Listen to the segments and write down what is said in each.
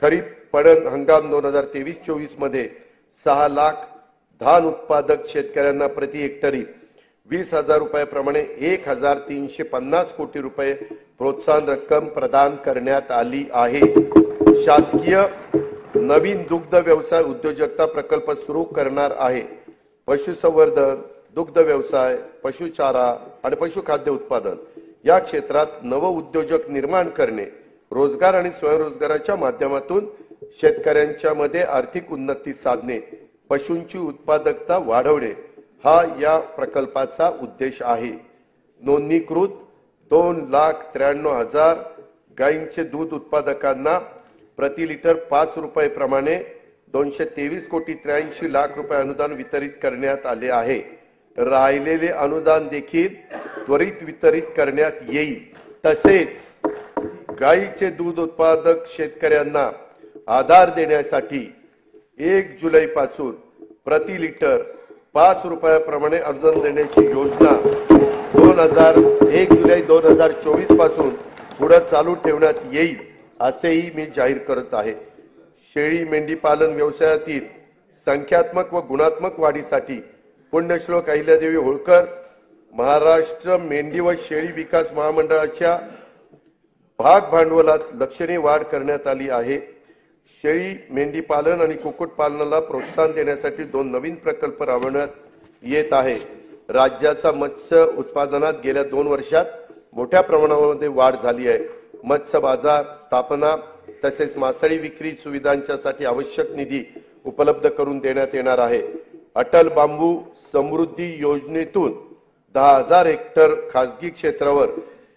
खरीप पडन हंगाम 2023-24 मध्ये 6 लाख धान उत्पादक शेतकऱ्यांना प्रति हेक्टरी 20,000 रुपयाप्रमाणे 1,350 कोटी रुपये प्रोत्साहन रक्कम प्रदान करण्यात आली आहे। शासकीय नवीन दुग्ध व्यवसाय उद्योजकता प्रकल्प सुरू करणार आहे। पशुसंवर्धन, दुग्ध व्यवसाय, पशुचारा आणि पशुखाद्य उत्पादन या क्षेत्रात नव उद्योजक निर्माण करणे, रोजगार आणि स्वयंरोजगाराच्या माध्यमातून शेतकऱ्यांच्या मध्ये आर्थिक उन्नती साधणे, पशूंची उत्पादकता वाढवणे हा या प्रकल्पाचा उद्देश आहे। नोंदणीकृत 2,93,000 गायींचे दूध उत्पादकांना प्रति लिटर 5 रुपये प्रमाणे 223 कोटी 83 लाख रुपये अनुदान वितरित करण्यात आले आहे। राहिलेले अनुदान देखील त्वरित वितरित करण्यात येईल। तसेच गायीचे दूध उत्पादक शेतकऱ्यांना आधार देण्यासाठी 1 जुलै पासून प्रति लिटर 5 रुपयाप्रमाणे अनुदान देण्याची योजना 1 जुलै 2024 पासून पुढे चालू ठेवण्यात येईल असेही मी जाहीर करत आहे। शेळी मेंढी पालन व्यवसायातील संख्यात्मक व गुणात्मक वाढीसाठी पुण्यश्लोक अहिल्यादेवी होळकर महाराष्ट्र मेंढी व शेळी विकास महामंडळाच्या भाग भांडवलात लक्षणीय वाढ करण्यात आली आहे। शेळी मेंढी पालन आणि कुक्कुट पालनाला प्रोत्साहन देण्यासाठी 2 नवीन प्रकल्प राबवण्यात येत आहे। राज्याचा मत्स्य उत्पादनात गेल्या 2 वर्षात मोठ्या प्रमाणामध्ये वाढ झाली आहे। मत्स्य बाजार स्थापना तसेच मासळी विक्री सुविधांच्यासाठी आवश्यक निधी उपलब्ध करून देण्यात येणार आहे। अटल बांबू समृद्धी योजनेतून 10,000 हेक्टर खासगी क्षेत्रावर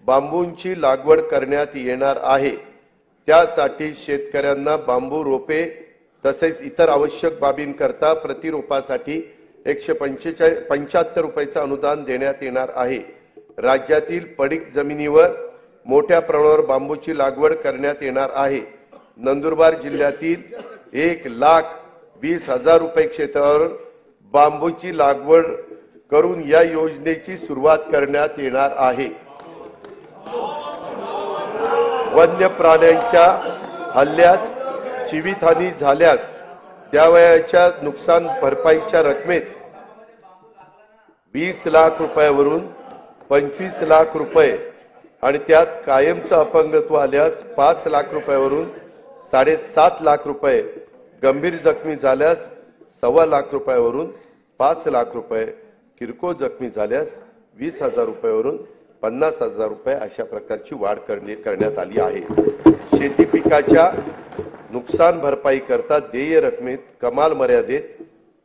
बांबूंची लागवड करण्यात येणार आहे। त्यासाठी शेतकऱ्यांना बांबू रोपे तसेच इतर आवश्यक बाबींकरता प्रति रोपासाठी 175 रुपयाचे अनुदान देण्यात येणार आहे। राज्यातील पडीक जमिनीवर मोठ्या प्रमाणावर बांबूची लागवड करण्यात येणार आहे। नंदुरबार जिल्ह्यातील 1,20,000 रुपये क्षेत्रावर बांबूची लागवड करून या योजनेची सुरुवात करण्यात येणार आहे। वन्य प्राण्यांच्या हल्ल्यात जीवितहानी झाल्यास त्यावयाच्या नुकसान भरपाईच्या रकमेत 20 लाख रुपयावरून 25 लाख रुपये आणि त्यात कायमचं अपंगत्व आल्यास 5 लाख रुपयावरून 7.5 लाख रुपये, गंभीर जखमी झाल्यास 1.25 लाख रुपयावरून 5 लाख रुपये, किरकोळ जखमी झाल्यास 20,000 रुपयावरून 50,000 रुपये अशा प्रकारची वाढ करण्यात आली आहे। शेती पिकाच्या नुकसान भरपाई करता देय रकमेत कमाल मर्यादेत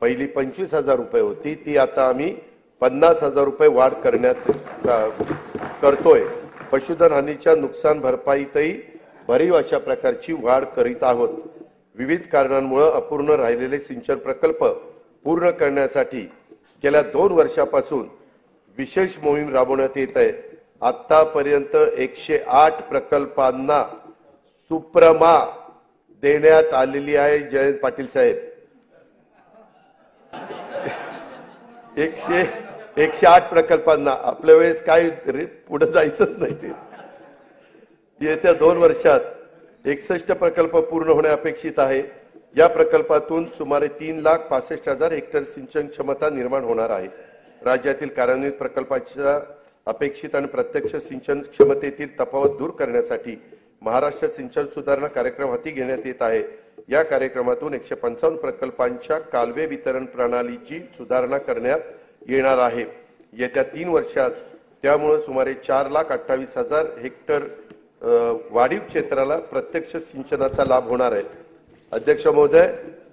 पहिली 25,000 रुपये होती ती आता आम्ही 50,000 रुपये वाढ करतोय। पशुधन हानीच्या नुकसान भरपाईतही भरीव अशा प्रकारची वाढ करीत आहोत। विविध कारणांमुळे अपूर्ण राहिलेले सिंचन प्रकल्प पूर्ण करण्यासाठी गेल्या 2 वर्षापासून विशेष मोहीम राबवण्यात येत आहे। आतापर्यंत 108 प्रकल्पांना सुप्रमा देण्यात आलेली आहे। जयंत पाटील साहेब 108 प्रकल्पांना आपल्या वेळेस काय पुढे जायचंच नाही। ते येत्या 2 वर्षात 61 प्रकल्प पूर्ण होणे अपेक्षित आहे। या प्रकल्पातून सुमारे 3,65,000 हेक्टर सिंचन क्षमता निर्माण होणार आहे। राज्यातील कार्यान्वित प्रकल्पाच्या अपेक्षित आणि प्रत्यक्ष सिंचन क्षमतेतील तफावत दूर करण्यासाठी महाराष्ट्र सिंचन सुधारणा कार्यक्रम हाती घेण्यात येत आहे। या कार्यक्रमातून 155 प्रकल्पांच्या कालवे वितरण प्रणालीची सुधारणा करण्यात येणार आहे। येत्या 3 वर्षात त्यामुळे सुमारे 4,28,000 हेक्टर वाढीव क्षेत्राला प्रत्यक्ष सिंचनाचा लाभ होणार आहे। अध्यक्ष महोदय,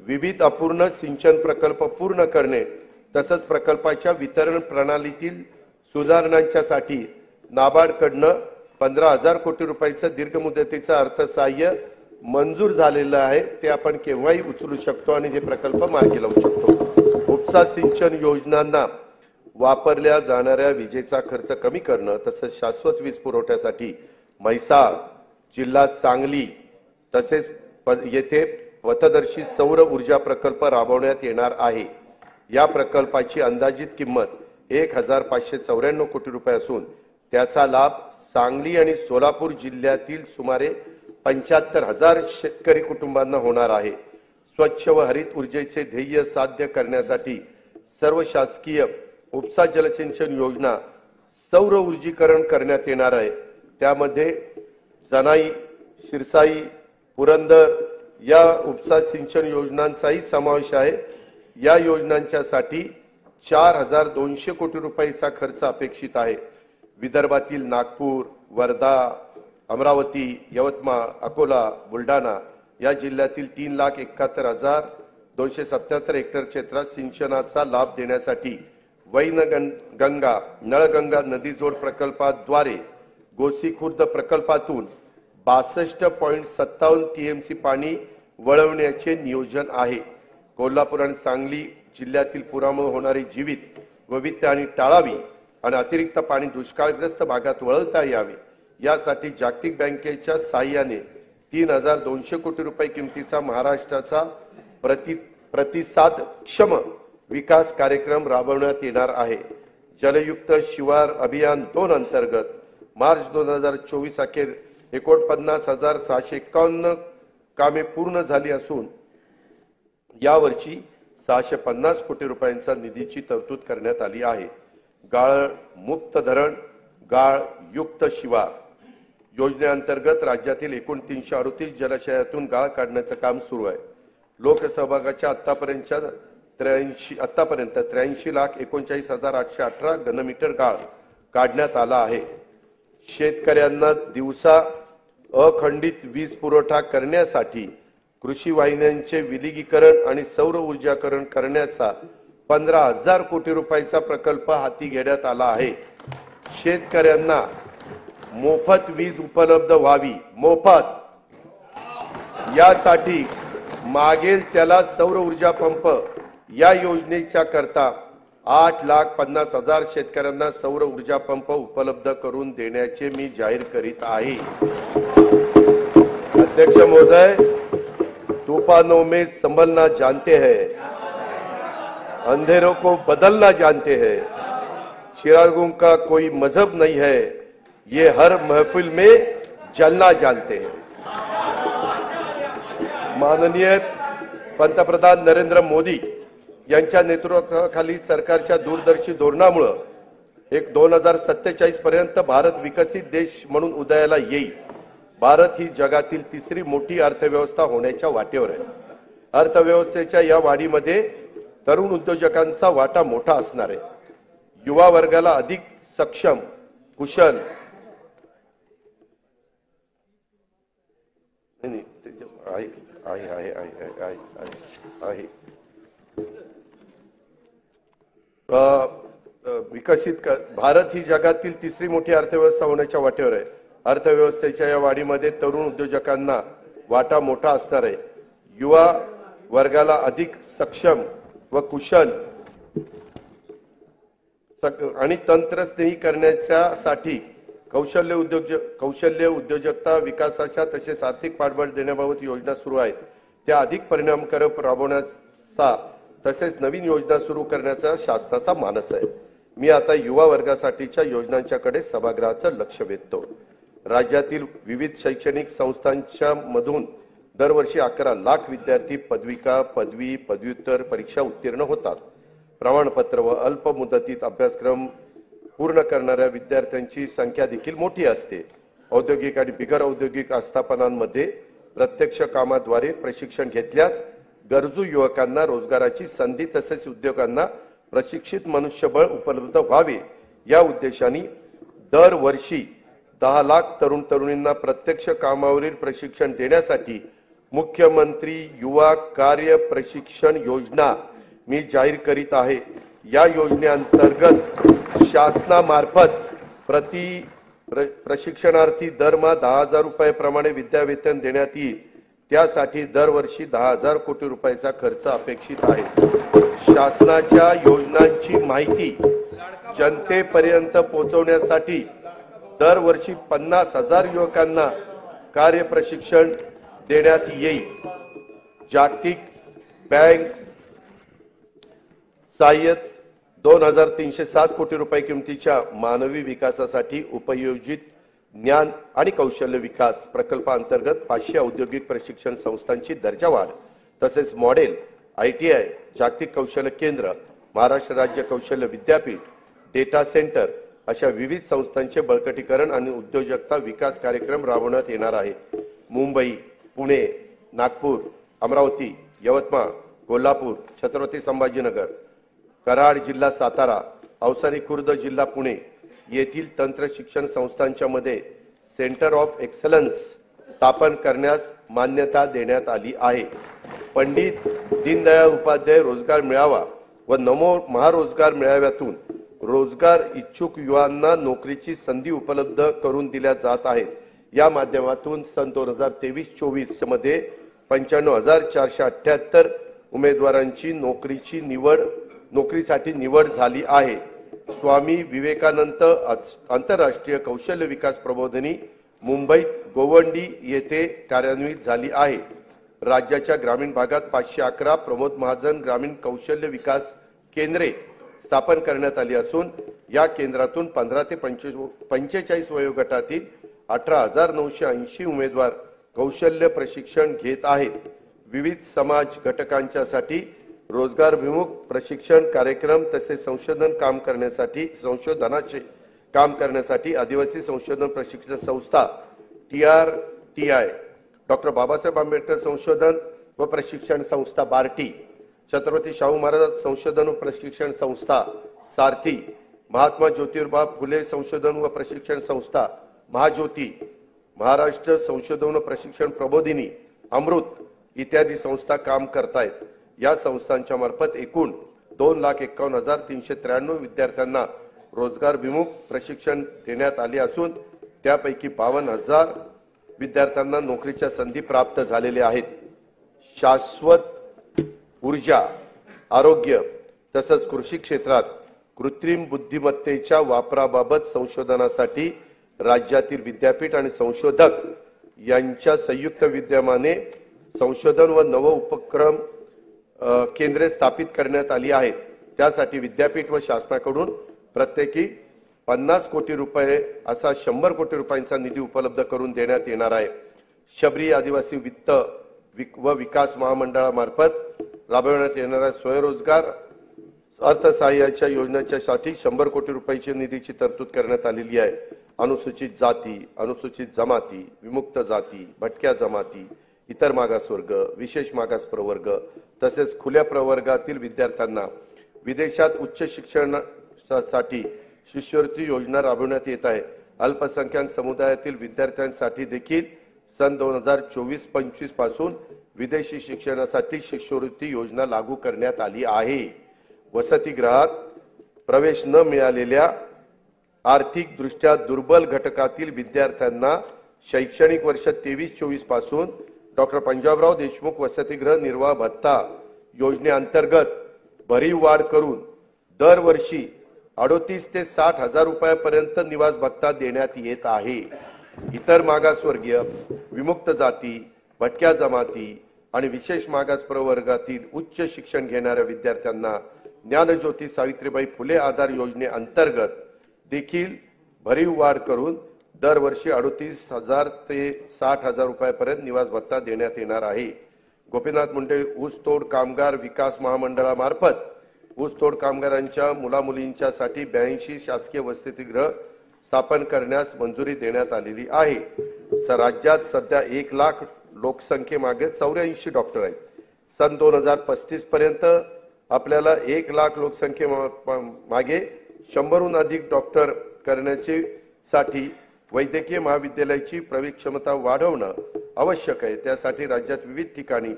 विविध अपूर्ण सिंचन प्रकल्प पूर्ण करणे तसंच प्रकल्पाच्या वितरण प्रणालीतील सुधारणांच्यासाठी नाबार्डकडून 15,000 कोटी रुपयाचं दीर्घ मुदतीचं अर्थसहाय्य मंजूर झालेलं आहे। ते आपण केव्हाही उचलू शकतो आणि हे प्रकल्प मार्गी लावू शकतो। उपसा सिंचन योजनांना वापरल्या जाणाऱ्या विजेचा खर्च कमी करणं तसंच शाश्वत वीज पुरवठ्यासाठी म्हैसाळ जिल्हा सांगली तसेच येथे पथदर्शी सौर ऊर्जा प्रकल्प राबवण्यात येणार आहे। या प्रकल्पाची अंदाजित किंमत 1,594 कोटी रुपये असून त्याचा लाभ सांगली आणि सोलापूर जिल्ह्यातील सुमारे 75,000 शेतकरी कुटुंबांना होणार आहे। स्वच्छ व हरित ऊर्जेचे ध्येय साध्य करण्यासाठी सर्व शासकीय उपसा जलसिंचन योजना सौर ऊर्जीकरण करण्यात येणार आहे। त्यामध्ये जनाई, शिरसाई, पुरंदर या उपसा सिंचन योजनांचाही समावेश आहे। या योजनांच्यासाठी 4,200 कोटी रुपयाचा खर्च अपेक्षित आहे। विदर्भातील नागपूर, वर्धा, अमरावती, यवतमाळ, अकोला, बुलढाणा या जिल्ह्यातील 3,71,277 हेक्टर क्षेत्रात सिंचनाचा लाभ देण्यासाठी वैनगंगा नळगंगा नदी जोड प्रकल्पाद्वारे गोसी खुर्द प्रकल्पातून 62.57 टीएमसी पाणी वळवण्याचे नियोजन आहे। कोल्हापूर आणि सांगली जिल्ह्यातील पुरामुळे होणारी जीवित वैविध्यहानी टाळावी आणि अतिरिक्त पाणी दुष्काळग्रस्त भागात वळवता यावे यासाठी जागतिक बँकेच्या सहाय्याने 3,200 कोटी रुपये किमतीचा महाराष्ट्राचा प्रतिसादक्षम विकास कार्यक्रम राबवण्यात येणार आहे। जलयुक्त शिवार अभियान 2 अंतर्गत मार्च 2024 अखेर 49,651 कामे पूर्ण झाली असून यावर्षी 650 कोटी रुपयांचा निधीची तरतूद करण्यात आली आहे। गाळ मुक्त धरण, गाळ युक्त शिवार योजनेअंतर्गत राज्यातील एकूण 338 जलाशयातून गाळ काढण्याचे काम सुरू आहे। लोकसहभागाच्या आतापर्यंत 83,39,39,818 घनमीटर गाळ काढण्यात आला आहे। शेतकऱ्यांना दिवसा अखंडित वीज पुरवठा करण्यासाठी कृषी वाहिन्यांचे विलगीकरण आणि सौर ऊर्जाकरण करण्याचा 15,000 कोटी रुपयाचा प्रकल्प हाती घेण्यात आला आहे। शेतकऱ्यांना मोफत वीज उपलब्ध व्हावी, मोफत यासाठी मागेल त्याला सौर ऊर्जा पंप या योजनेच्या करता 8,50,000 शेतकऱ्यांना सौर ऊर्जा पंप उपलब्ध करून देण्याचे मी जाहीर करीत आहे। अध्यक्ष महोदय, तूफानों में संभलना जानते हैं, अंधेरों को बदलना जानते हैं। चिरागों का कोई मजहब नहीं है, ये हर महफिल में जलना जानते हैं। माननीय पंतप्रधान नरेंद्र मोदी यांच्या नेतृत्वाखाली सरकारच्या दूरदर्शी धोरणामुळे 2047 पर्यंत भारत विकसित देश म्हणून उदयाला येईल। भारत ही जगातील तिसरी मोठी अर्थव्यवस्था होण्याच्या वाटेवर आहे। अर्थव्यवस्थेच्या या वाढीमध्ये तरुण उद्योजकांचा वाटा मोठा असणार आहे। युवा वर्गाला अधिक सक्षम, कुशल भारत ही जगातील तिसरी मोठी अर्थव्यवस्था होण्याच्या वाटेवर आहे। अर्थव्यवस्थेच्या या वाढीमध्ये तरुण उद्योजकांना वाटा मोठा असणार आहे। युवा वर्गाला अधिक सक्षम व कुशल आणि तंत्रस्नेही करण्यासाठी कौशल्य उद्योजकता विकासाच्या तसेच आर्थिक पाठबळ देण्याबाबत योजना सुरू आहेत। त्या अधिक परिणामकारक राबवण्याचा तसेच नवीन योजना सुरू करण्याचा शासनाचा मानस आहे। मी आता युवा वर्गासाठीच्या योजनांच्याकडे सभागृहाचं लक्ष वेधतो। राज्यातील विविध शैक्षणिक संस्थांच्या मधून दरवर्षी 11 लाख विद्यार्थी पदविका, पदवी, पदव्युत्तर परीक्षा उत्तीर्ण होतात। प्रमाणपत्र व अल्प मुदतीत अभ्यासक्रम पूर्ण करणाऱ्या विद्यार्थ्यांची संख्या देखील मोठी असते। औद्योगिक आणि बिगर औद्योगिक आस्थापनांमध्ये प्रत्यक्ष कामाद्वारे प्रशिक्षण घेतल्यास गरजू युवकांना रोजगाराची संधी तसेच उद्योगांना प्रशिक्षित मनुष्यबळ उपलब्ध व्हावे या उद्देशाने दरवर्षी 10 लाख तरुण तरुणींना प्रत्यक्ष कामावरील प्रशिक्षण देण्यासाठी मुख्यमंत्री युवा कार्य प्रशिक्षण योजना मी जाहीर करीत आहे। या योजनेअंतर्गत शासनामार्फत प्रति प्रशिक्षणार्थी दरमहा 10,000 रुपये प्रमाणे विद्यावेतन देण्यात येईल। त्यासाठी दरवर्षी 10,000 कोटी रुपयाचा खर्च अपेक्षित आहे। शासनाच्या योजनांची माहिती जनतेपर्यंत पोहोचवण्यासाठी दरवर्षी 50,000 युवकांना कार्य प्रशिक्षण देण्यात येईल। जागतिक बँक सहाय्यित 2,307 कोटी रुपये किमतीच्या मानवी विकासासाठी उपयोजित ज्ञान आणि कौशल्य विकास प्रकल्पाअंतर्गत 500 औद्योगिक प्रशिक्षण संस्थांची दर्जावाढ तसेच मॉडेल ITI जागतिक कौशल्य केंद्र महाराष्ट्र राज्य कौशल्य विद्यापीठ डेटा सेंटर अशा विविध संस्थांचे बळकटीकरण आणि उद्योजकता विकास कार्यक्रम राबवण्यात येणार आहे। मुंबई, पुणे, नागपूर, अमरावती, यवतमाळ, कोल्हापूर, छत्रपती संभाजीनगर, कराड जिल्हा सातारा, अवसारी खुर्द जिल्हा पुणे येथील तंत्र शिक्षण संस्थांच्या मध्ये सेंटर ऑफ एक्सलन्स स्थापन करण्यास मान्यता देण्यात आली आहे। पंडित दीनदयाळ उपाध्याय रोजगार मेळावा व नमो महारोजगार मेळाव्यातून रोजगार इच्छुक युवांना नोकरीची संधी उपलब्ध करून दिल्या जात आहेत। या माध्यमातून सन 2023-24 मध्ये 95,478 उमेदवारांची नोकरीसाठी निवड झाली आहे। स्वामी विवेकानंद आंतरराष्ट्रीय कौशल्य विकास प्रबोधिनी मुंबईत गोवंडी येथे कार्यान्वित झाली आहे। राज्याच्या ग्रामीण भागात 511 प्रमोद महाजन ग्रामीण कौशल्य विकास केंद्रे स्थापन करण्यात आली असून या केंद्रातून 15 ते 45 वयोगटातील 18,980 उमेदवार कौशल्य प्रशिक्षण घेत आहेत। विविध समाज घटकांच्यासाठी रोजगारभिमुख प्रशिक्षण कार्यक्रम तसेच संशोधनाचे काम करण्यासाठी आदिवासी संशोधन प्रशिक्षण संस्था TRTI, डॉक्टर बाबासाहेब आंबेडकर संशोधन व प्रशिक्षण संस्था बार्टी, छत्रपती शाहू महाराज संशोधन व प्रशिक्षण संस्था सारथी, महात्मा ज्योतिबा फुले संशोधन व प्रशिक्षण संस्था महाज्योती, महाराष्ट्र संशोधन व प्रशिक्षण प्रबोधिनी अमृत इत्यादी संस्था काम करतायत। या संस्थांच्या मार्फत एकूण 2,51,393 विद्यार्थ्यांना रोजगारभिमुख प्रशिक्षण देण्यात आले असून त्यापैकी 52,000 विद्यार्थ्यांना नोकरीच्या संधी प्राप्त झालेल्या आहेत। शाश्वत ऊर्जा, आरोग्य तसंच कृषी क्षेत्रात कृत्रिम बुद्धिमत्तेच्या वापराबाबत संशोधनासाठी राज्यातील विद्यापीठ आणि संशोधक यांच्या संयुक्त विद्यमाने संशोधन व नव उपक्रम केंद्रे स्थापित करण्यात आली आहेत। त्यासाठी विद्यापीठ व शासनाकडून प्रत्येकी 50 कोटी रुपये असा 100 कोटी रुपयांचा निधी उपलब्ध करून देण्यात येणार आहे। शबरी आदिवासी वित्त व विकास महामंडळामार्फत राबवण्यात येणाऱ्या स्वयंरोजगार अर्थसहाय्याच्या योजनेच्यासाठी 100 कोटी रुपयाची निधीची तरतूद करण्यात आलेली आहे। अनुसूचित जाती, अनुसूचित जमाती, विमुक्त जाती, भटक्या जमाती, इतर मागासवर्ग, विशेष मागास प्रवर्ग तसेच खुल्या प्रवर्गातील विद्यार्थ्यांना विदेशात उच्च शिक्षणासाठी शिष्यवृत्ती योजना राबवण्यात येत आहे। अल्पसंख्याक समुदायातील विद्यार्थ्यांसाठी देखील सन 2024-25 पासून विदेशी शिक्षणासाठी शिष्यवृत्ती योजना लागू करण्यात आली आहे। वसतिगृहात प्रवेश न मिळालेल्या आर्थिक दृष्ट्या दुर्बल घटकातील विद्यार्थ्यांना शैक्षणिक वर्ष 23-24 पासून डॉक्टर पंजाबराव देशमुख वसतिगृह निर्वाह भत्ता योजनेअंतर्गत भरीव वाढ करून दरवर्षी 38 ते 60 हजार रुपयापर्यंत निवास भत्ता देण्यात येत आहे। इतर मागासवर्गीय, विमुक्त जाती, भटक्या जमाती आणि विशेष मागास प्रवर्गातील उच्च शिक्षण घेणाऱ्या विद्यार्थ्यांना ज्ञानज्योती सावित्रीबाई फुले आधार योजनेअंतर्गत देखील भरीव वाढ करून दरवर्षी 38,000 ते 60,000 रुपयापर्यंत निवास भत्ता देण्यात येणार आहे। गोपीनाथ मुंडे ऊसतोड कामगार विकास महामंडळामार्फत ऊसतोड कामगारांच्या मुलामुलींच्यासाठी 82 शासकीय वसतिगृह स्थापन करण्यास मंजुरी देण्यात आलेली आहे। राज्यात सध्या 1 लाख लोकसंख्येमागे 84 डॉक्टर आहेत। सन 2035 पर्यंत आपल्याला 1 लाख लोकसंख्येमागे 100हून अधिक डॉक्टर करण्याचे साठी वैद्यकीय महाविद्यालयाची प्रवेश क्षमता वाढवणं आवश्यक आहे। त्यासाठी राज्यात विविध ठिकाणी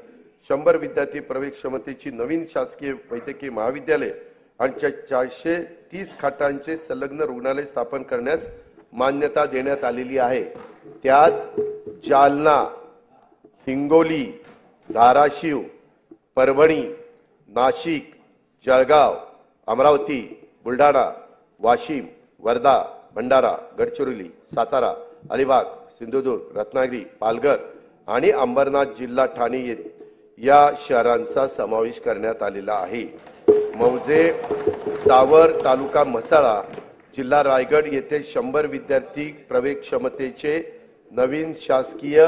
100 विद्यार्थी प्रवेश क्षमतेची नवीन शासकीय वैद्यकीय महाविद्यालय आणि 430 खाटांचे संलग्न रुग्णालय स्थापन करण्यास मान्यता देण्यात आलेली आहे। त्यात जालना, हिंगोली, धाराशिव, परभणी, नाशिक, जळगाव, अमरावती, बुलढाणा, वाशिम, वर्धा, भंडारा, गडचिरोली, सातारा, अलिबाग, सिंधुदुर्ग, रत्नागिरी, पालघर आणि अंबरनाथ जिल्हा ठाणे या शहरांचा समावेश करण्यात आलेला आहे। मौजे, सावर तालुका म्हसळा, जिल्हा रायगड येथे 100 विद्यार्थी प्रवेश क्षमतेचे नवीन शासकीय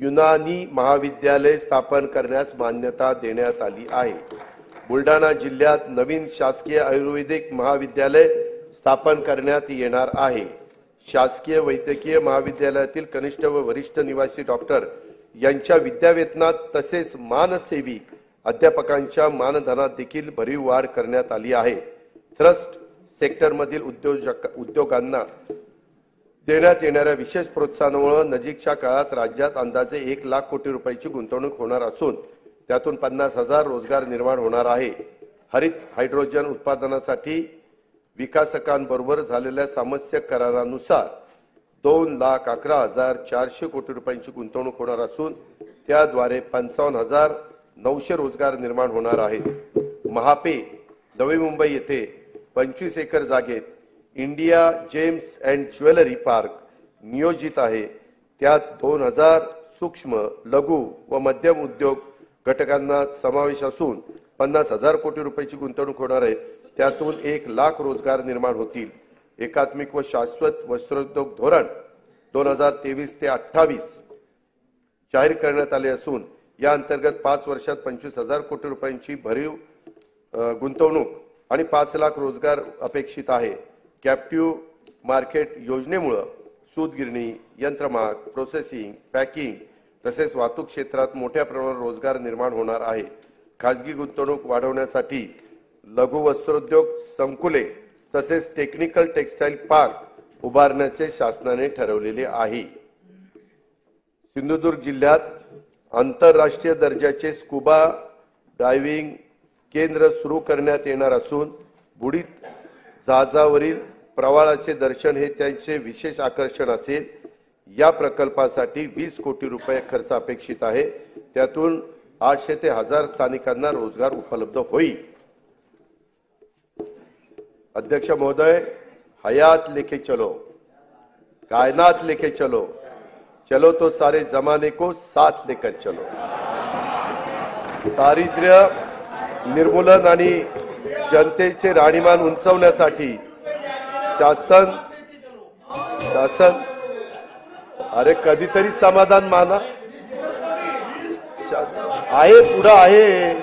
युनानी महाविद्यालय स्थापन करण्यास मान्यता देण्यात आली आहे। बुलढाणा जिल्ह्यात नवीन शासकीय आयुर्वेदिक महाविद्यालय स्थापन करण्यात येणार आहे। शासकीय वैद्यकीय महाविद्यालयातील कनिष्ठ व वरिष्ठ निवासी डॉक्टर यांच्या विद्यावेतनात तसेच मानसेवी अध्यापकांच्या मानधनात देखील भरीव वाढ करण्यात आली आहे। ट्रस्ट सेक्टरमधील उद्योगांना देण्यात येणाऱ्या विशेष प्रोत्साहनामुळे नजीकच्या काळात राज्यात अंदाजे 1 लाख कोटी रुपयाची गुंतवणूक होणार असून त्यातून 50,000 रोजगार निर्माण होणार आहे। हरित हायड्रोजन उत्पादनासाठी विकासकांबरोबर झालेल्या सामंजस्य करारानुसार 2,11,400 कोटी रुपयांची गुंतवणूक होणार असून त्याद्वारे 55,900 रोजगार निर्माण होणार आहेत। महापे नवी मुंबई येथे 25 एकर जागेत India gems and jewellery park नियोजित आहे। त्यात 2,000 सूक्ष्म लघु व मध्यम उद्योग घटकांना समावेश असून 50,000 कोटी रुपयाची गुंतवणूक होणार आहे। त्यातून 1 लाख रोजगार निर्माण होतील। एकात्मिक व शाश्वत वस्त्रोद्योग धोरण 2023 ते 28 जाहीर करण्यात आले असून या अंतर्गत 5 वर्षात 25,000 कोटी रुपयांची भरीव गुंतवणूक आणि 5 लाख रोजगार अपेक्षित आहे। कॅप्टिव्ह मार्केट योजनेमुळे सूतगिरणी, यंत्रमाग, प्रोसेसिंग, पॅकिंग तसेच वाहतूक क्षेत्रात मोठ्या प्रमाणात रोजगार निर्माण होणार आहे। खाजगी गुंतवणूक वाढवण्यासाठी लघु वस्त्रोद्योग संकुले तसेच टेक्निकल टेक्सटाईल पार्क उभारण्याचे शासनाने ठरवलेले आहे। सिंधुदुर्ग जिल्ह्यात आंतरराष्ट्रीय दर्जाचे स्कुबा डायव्हिंग केंद्र सुरू करण्यात येणार असून बुडीत जहाजावरील प्रवाळाचे दर्शन हे त्यांचे विशेष आकर्षण असेल। या प्रकल्पासाठी 20 कोटी रुपये खर्च अपेक्षित आहे। त्यातून 800 ते 1000 स्थानिकांना रोजगार उपलब्ध होईल। अध्यक्ष महोदय, हयात लेके चलो, कायनात लेके चलो, चलो तो सारे जमाने को साथ लेकर चलो। दारिद्र्य निर्मूलन आणि जनतेचे राहणीमान उंचावण्यासाठी शासन अरे कधीतरी समाधान माना आहे, पुढे आहे।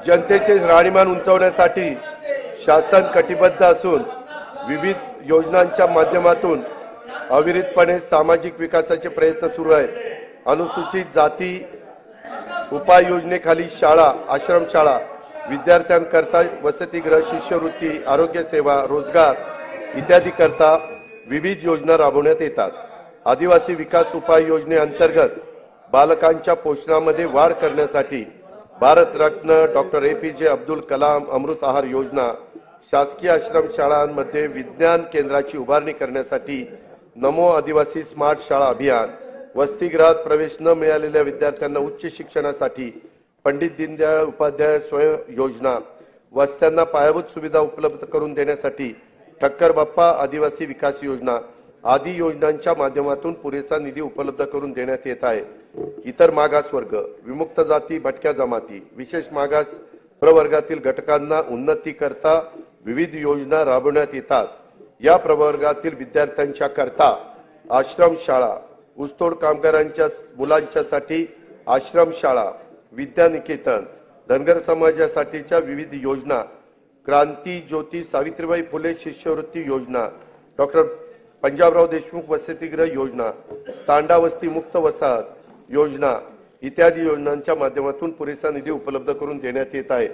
जनतेचे राहणीमान उंचावण्यासाठी शासन कटिबद्ध असून विविध योजनांच्या माध्यमातून अविरतपणे सामाजिक विकासाचे प्रयत्न सुरू आहेत। अनुसूचित जाती उपाय योजनेखाली शाळा, आश्रमशाळा, विद्यार्थ्यांकरता वसतिगृह, शिष्यवृत्ती, आरोग्य सेवा, रोजगार इत्यादी करता विविध योजना राबवण्यात येतात। आदिवासी विकास उपाय योजनेअंतर्गत बालकांच्या पोषणामध्ये वाढ करण्यासाठी भारतरत्न डॉक्टर APJ अब्दुल कलाम अमृत आहार योजना, शासकीय आश्रमशाळांमध्ये विज्ञान केंद्राची उभारणी करण्यासाठी नमो आदिवासी स्मार्ट शाळा अभियान, वसतिगृहात प्रवेश न मिळालेल्या विद्यार्थ्यांना उच्च शिक्षणासाठी पंडित दीनदयाळ उपाध्याय स्वयं योजना, वस्त्यांना पायाभूत सुविधा उपलब्ध करून देण्यासाठी ठक्कर बाप्पा आदिवासी विकास योजना आदी योजनांच्या माध्यमातून पुरेसा निधी उपलब्ध करून देण्यात येत आहे। इतर मागासवर्ग, विमुक्त जाती, भटक्या जमाती, विशेष मागास प्रवर्गातील घटकांना उन्नती करता विविध योजना राबवण्यात येतात। या प्रवर्गातील विद्यार्थ्यांच्या करता आश्रमशाळा, ऊसतोड कामगारांच्या मुलांच्यासाठी आश्रमशाळा, विद्यानिकेतन, धनगर समाजासाठीच्या विविध योजना, क्रांती ज्योती सावित्रीबाई फुले शिष्यवृत्ती योजना, डॉक्टर पंजाबराव देशमुख वसतिगृह योजना, तांडा वस्ती मुक्त वसाहत योजना इत्यादी योजनांच्या माध्यमातून पुरेसा निधी उपलब्ध करून देण्यात येत आहे।